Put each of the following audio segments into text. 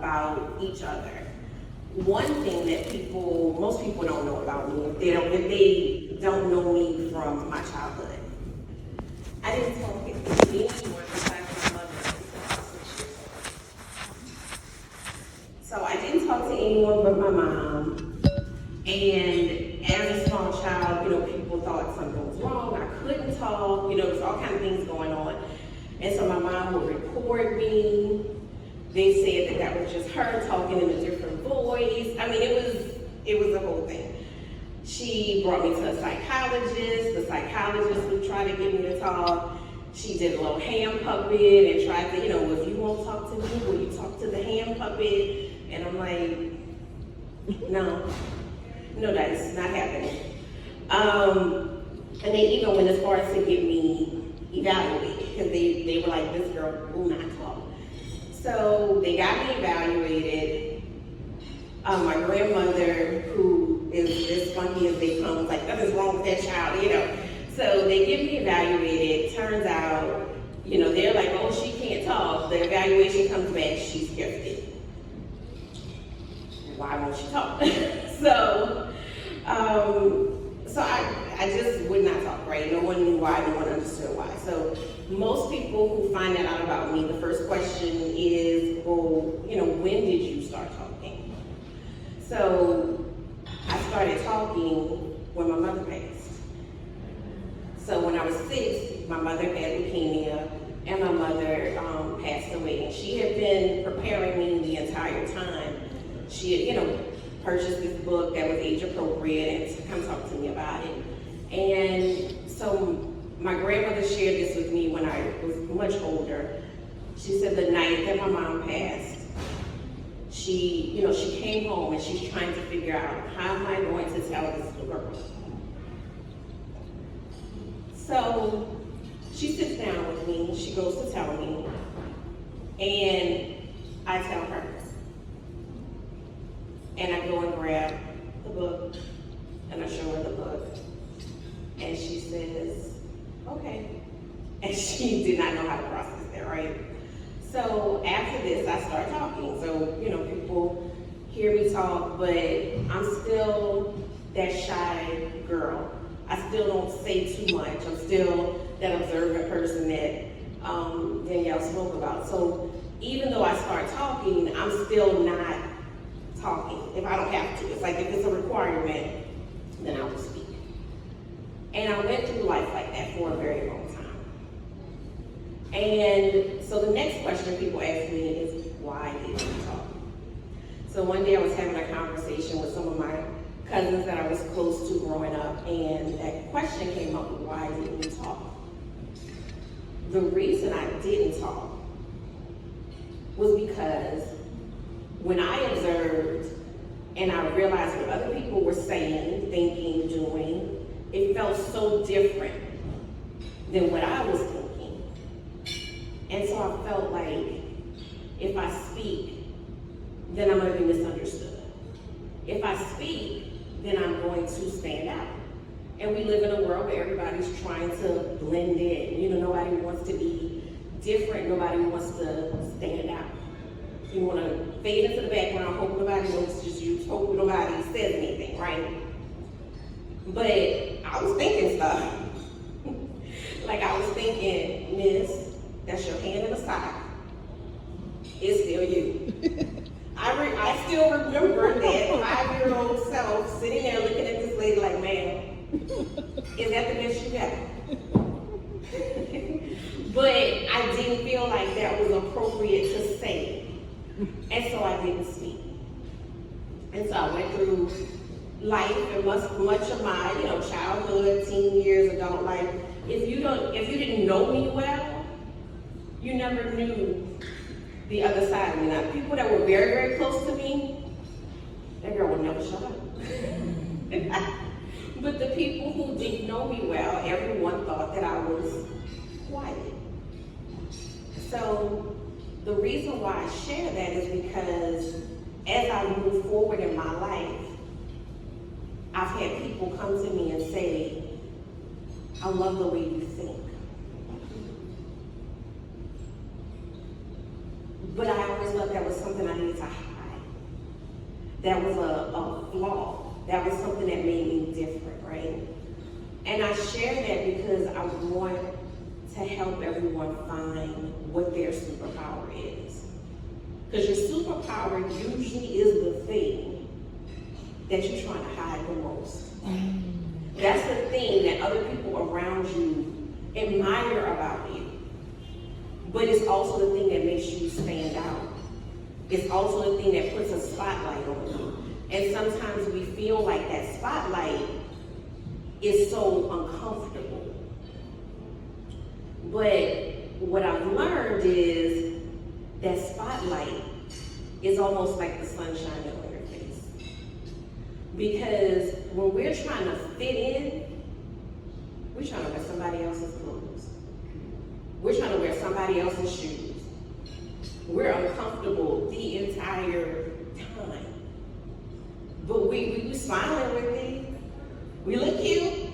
about each other. One thing that most people don't know about me, if they don't know me from my childhood, I didn't talk to anyone besides my mother until I was 6 years old. So I didn't talk to anyone but my mom. And as a small child, people thought something was wrong. I couldn't talk. There's all kinds of things going on. And so my mom would record me. They said that was just her talking in a different voice. I mean, it was the whole thing. She brought me to a psychologist. The psychologist would try to get me to talk. She did a little hand puppet and tried to, if you won't talk to me, will you talk to the hand puppet? And I'm like, no, that's not happening. And they even went as far as to get me evaluated because they were like, this girl will not talk. So they got me evaluated. My grandmother, who is as funky as they come, was like, nothing's wrong with that child, So they get me evaluated. Turns out, they're like, oh, she can't talk. The evaluation comes back, she's gifted. Why won't she talk? So I just would not talk, right? No one knew why, no one understood why. So most people who find that out about me, the first question is, well, when did you start talking? So I started talking when my mother passed. So when I was 6, my mother had leukemia, and my mother passed away. And she had been preparing me the entire time. She had, purchased this book that was age appropriate and to come talk to me about it. And so my grandmother shared this with me when I was much older. She said the night that my mom passed, she came home and she's trying to figure out, how am I going to tell this little girl? So she sits down with me, she goes to tell me, and I tell her. And I go and grab the book, and I show her the book, and she says, okay. And she did not know how to process that, right? So after this, I start talking. So, people hear me talk, but I'm still that shy girl. I still don't say too much. I'm still that observant person that Danielle spoke about. So even though I start talking, I'm still not talking if I don't have to. It's like if it's a requirement, then I will speak. And I went through life like that for a very long time. And so the next question people ask me is, why did you talk? So one day I was having a conversation with some of my cousins that I was close to growing up, and that question came up, why didn't you talk? The reason I didn't talk was because when I observed and I realized what other people were saying, thinking, doing, it felt so different than what I was thinking. And so I felt like if I speak, then I'm going to be misunderstood. If I speak, then I'm going to stand out. And we live in a world where everybody's trying to blend in. Nobody wants to be different. Nobody wants to stand out. You want to fade into the background, hope nobody notices you, hope nobody says anything, right? But I was thinking stuff. Like I was thinking, Miss, that's your hand in the sock. It's still you. I still remember that 5-year-old self sitting there looking at this lady like, ma'am, is that the best you got? But I didn't feel like that was appropriate to say. And so I didn't speak. And so I went through life and much of my, childhood, teen years, adult life. If you didn't know me well, you never knew the other side of me. Now, people that were very, very close to me, that girl would never shut up. But the people who didn't know me well, everyone thought that I was quiet. So the reason why I share that is because as I move forward in my life, I've had people come to me and say, I love the way you think. But I always thought that was something I needed to that was a flaw. That was something that made me different, right? And I share that because I want to help everyone find what their superpower is. Because your superpower usually is the thing that you're trying to hide the most. That's the thing that other people around you admire about you. But it's also the thing that makes you stand out. It's also the thing that puts a spotlight on you. And sometimes we feel like that spotlight is so uncomfortable. But what I've learned is that spotlight is almost like the sunshine on your face. Because when we're trying to fit in, we're trying to wear somebody else's clothes. We're trying to wear somebody else's shoes. We're uncomfortable the entire time. But we smiling with it. We look cute,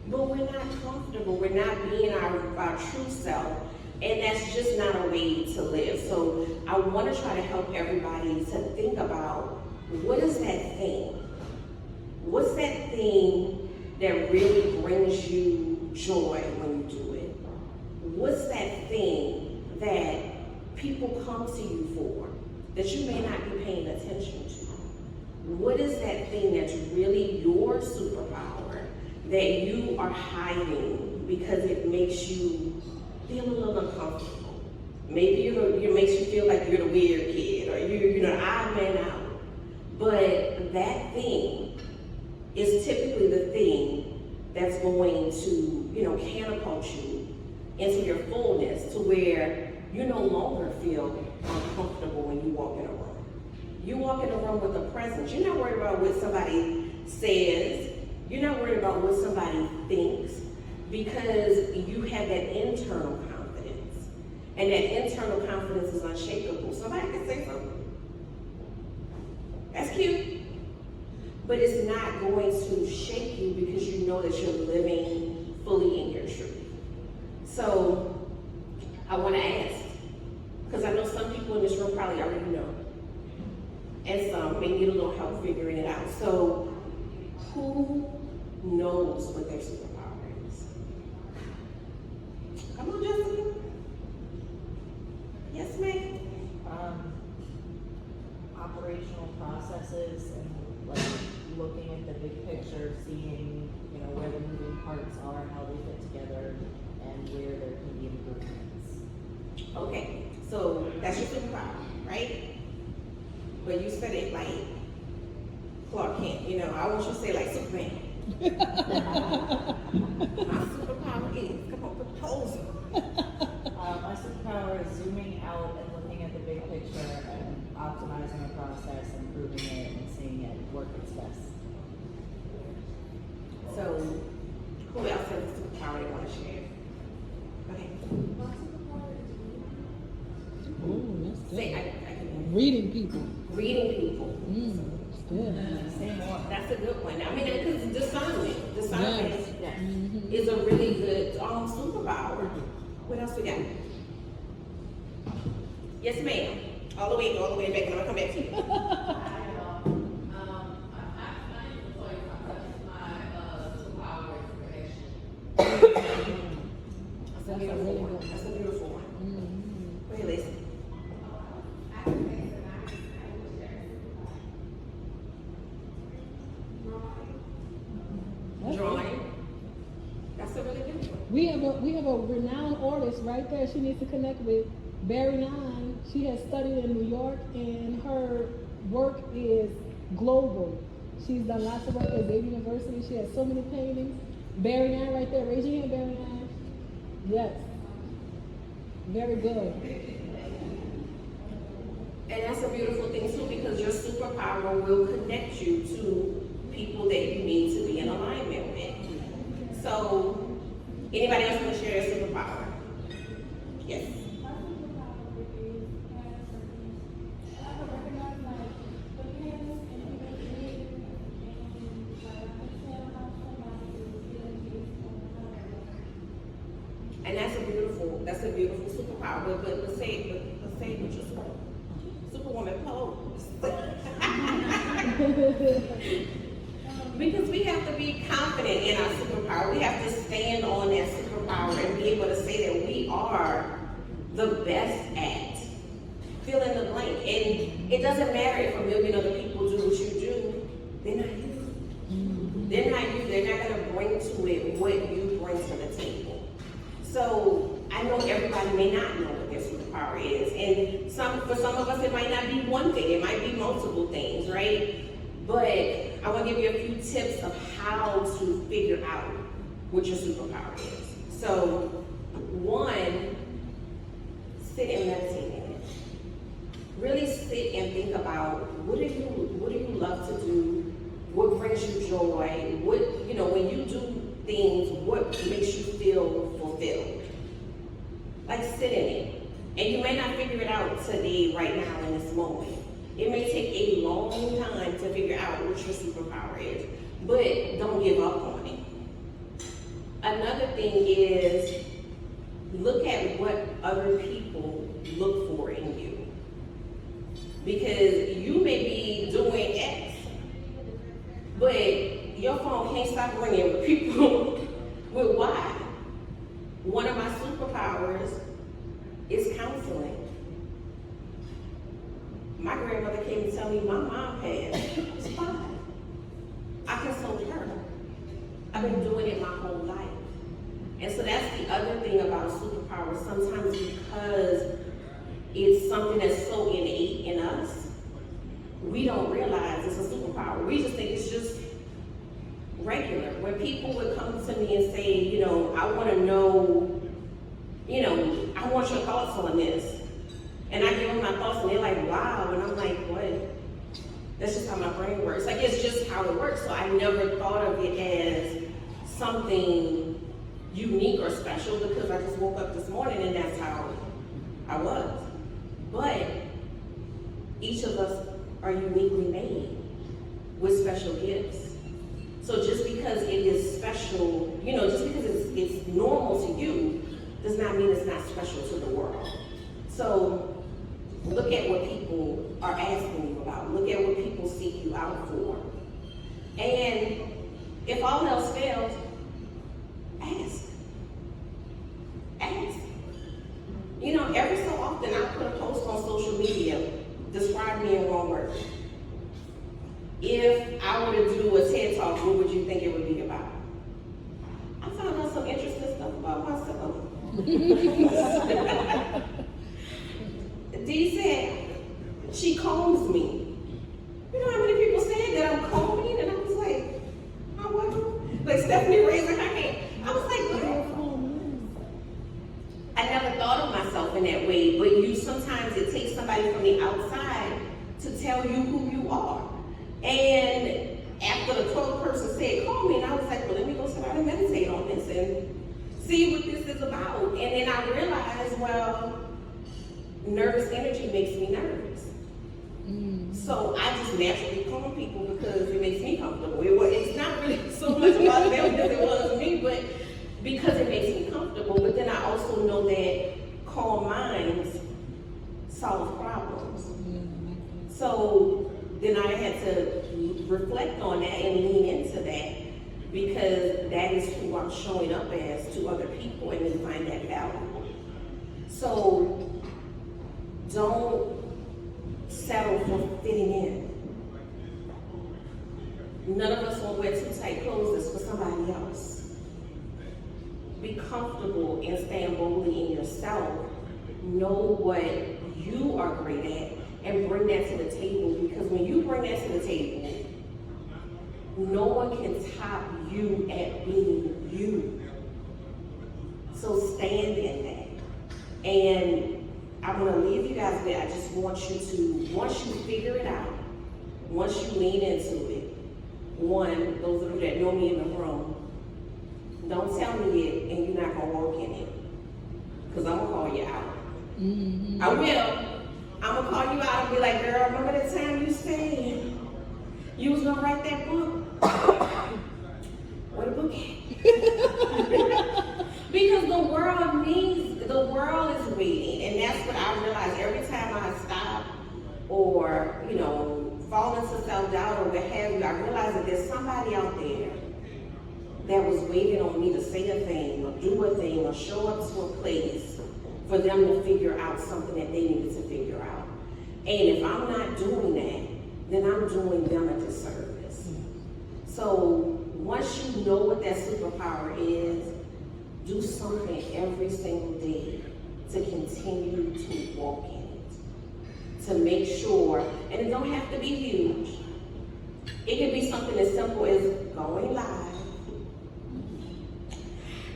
but we're not comfortable. We're not being our true self. And that's just not a way to live. So I want to try to help everybody to think about, what is that thing? What's that thing that really brings you joy when you do it? What's that thing that people come to you for that you may not be paying attention to? What is that thing that's really your superpower that you are hiding because it makes you feel a little uncomfortable? Maybe it makes you feel like you're the weird kid, or you're the odd man out. But that thing is typically the thing that's going to, catapult you into your fullness, to where you no longer feel uncomfortable when you walk in a room. You walk in a room with a presence. You're not worried about what somebody says. You're not worried about what somebody thinks, because you have that internal confidence. And that internal confidence is unshakable. Somebody can say something. That's cute. But it's not going to shake you, because you know that you're living fully in your truth. So I want to ask, because I know some people in this room probably already know, and some may need a little help figuring it out. So who knows what their superpower is? Come on, Jessica. Yes, ma'am. Operational processes, and like looking at the big picture, seeing where the moving parts are, how they fit together, and where there can be improvements. Okay, so that's your superpower, right? But you said it like Clark Kent. I want you to say like Superman. My superpower is, come on, propose. My superpower is zooming out and looking at the big picture and optimizing a process, improving it, and seeing it work its best. So, who else has a superpower they want to share? Okay. Oh, that's Say, good. I can Reading people. reading people. That's good. Say more. That's a good one. I mean, because discernment Yes. is a really good superpower. What else we got? Yes, ma'am. All the way back, and I'm gonna come back to you. That's a beautiful one. That's a beautiful one. Go ahead, Lisa. Drawing. That's a really good one. We have a renowned artist right there. She needs to connect with Barry Nine. She has studied in New York, and her work is global. She's done lots of work at Xavier University. She has so many paintings. Barry Nine right there. Raise your hand, Barry Nine. Yes. Very good. And that's a beautiful thing too, because your superpower will connect you to people that you need to be in alignment with. So, anybody else want to share their superpower? Yes. And that's a beautiful superpower. But let's say what your superwoman pose. Because we have to be confident in our superpower. We have to stand on that superpower and be able to say that we are the best at fill in the blank. And it doesn't matter if a million other people do what you do, they're not you. They're not you. They're not going to bring to it what you bring to the table. So I know everybody may not know what their superpower is. And for some of us, it might not be one thing. It might be multiple things, right? But I want to give you a few tips of how to figure out what your superpower is. So, one, sit and meditate in it. Really sit and think about what do you love to do? What brings you joy? When you do things, what makes you feel fulfilled? Like, sit in it. And you may not figure it out today, right now, in this moment. It may take a long time to figure out what your superpower is, but don't give up on it. Another thing is, look at what other people look for in you. Because you may be doing X, but your phone can't stop ringing with people with Y. One of my superpowers is counseling. My grandmother came to tell me my mom passed. It was fine. I consoled her. I've been doing it my whole life. And so that's the other thing about a superpower. Sometimes because it's something that's so innate in us, we don't realize it's a superpower. We just think it's just regular. When people would come to me and say, I want to know, I want your thoughts on this. And I give them my thoughts and they're like, wow. And I'm like, what? That's just how my brain works. Like, it's just how it works. So I never thought of it as something unique or special because I just woke up this morning and that's how I was. But each of us are uniquely made with special gifts. So just because it is special, just because it's normal to you, does not mean it's not special to the world. So look at what people are asking you about. Look at what people seek you out for. And if all else fails, ask. Ask. Every so often I put a post on social media, describe me in one word. If I were to do a TED Talk, what would you think it would be about? I found out some interesting stuff about myself. Dee said, she combs me. You know how many people said that I'm combing? And I was like, oh, what? Like Stephanie raising her hand. I was like, what? I never thought of myself in that way, but sometimes it takes somebody from the outside to tell you who you are. And after the 12th person said, call me, and I was like, well, let me go sit down and meditate on this and see what this is about. And then I realized, well, nervous energy makes me nervous. So I just naturally calm people because it makes me comfortable. It's not really so much about them as it was me, but because it makes me comfortable. But then I also know that calm minds solve problems. So then I had to reflect on that and lean into that because that is who I'm showing up as to other people and then find that valuable. So don't settle for fitting in. None of us will wear too tight clothes that's for somebody else. Be comfortable and stand boldly in yourself. Know what you are great at and bring that to the table, because when you bring that to the table, no one can top you at being you. So stand in that. And I'm going to leave you guys there. I just want you to, once you figure it out, once you lean into it, one, those of you that know me in the room, don't tell me it and you're not going to walk in it. Because I'm going to call you out. Mm-hmm. I will. I'm going to call you out and be like, girl, remember that time you said you was going to write that book? Where the book at? Because the world is waiting. And that's what I realize every time I stop or or, you know, fall into self-doubt or what have you, I realize that there's somebody out there that was waiting on me to say a thing or do a thing or show up to a place for them to figure out something that they needed to figure out. And if I'm not doing that, then I'm doing them a disservice. So once you know what that superpower is, do something every single day to continue to walk in it. To make sure, and it don't have to be huge. It can be something as simple as going live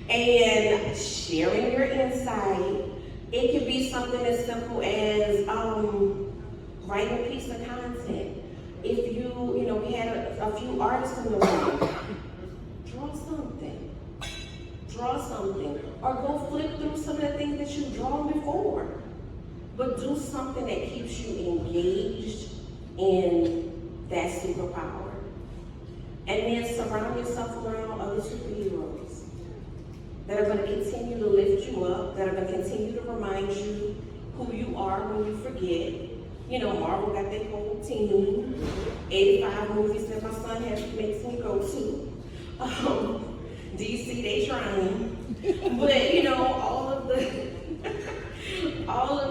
and sharing your insight. It could be something as simple as writing a piece of content. If you know, we had a few artists in the room, draw something. Draw something. Or go flip through some of the things that you've drawn before. But do something that keeps you engaged in that superpower. And then surround yourself around other superheroes that are going to continue to lift you up, that are going to continue to remind you who you are when you forget. You know, Marvel got their whole team, 85 movies that my son makes me go to. DC, they trying. But, you know, all of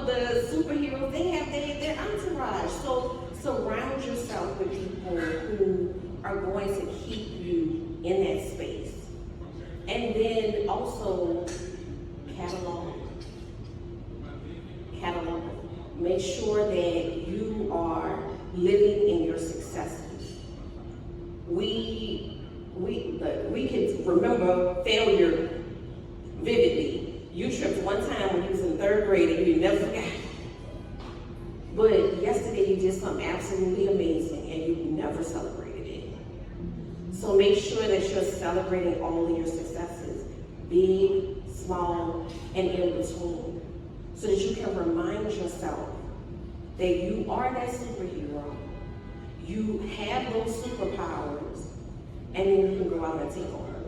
the superheroes, they have their entourage. So surround yourself with people who are going to keep you in that space. And then also catalog. Make sure that you are living in your successes. We can remember failure vividly. You tripped one time when you was in 3rd grade and you never forgot. But yesterday you did something absolutely amazing and you never celebrated it. So make sure that you're celebrating all of your successes, big, small, and in between, so that you can remind yourself that you are that superhero, you have those superpowers, and then you can go out and take on.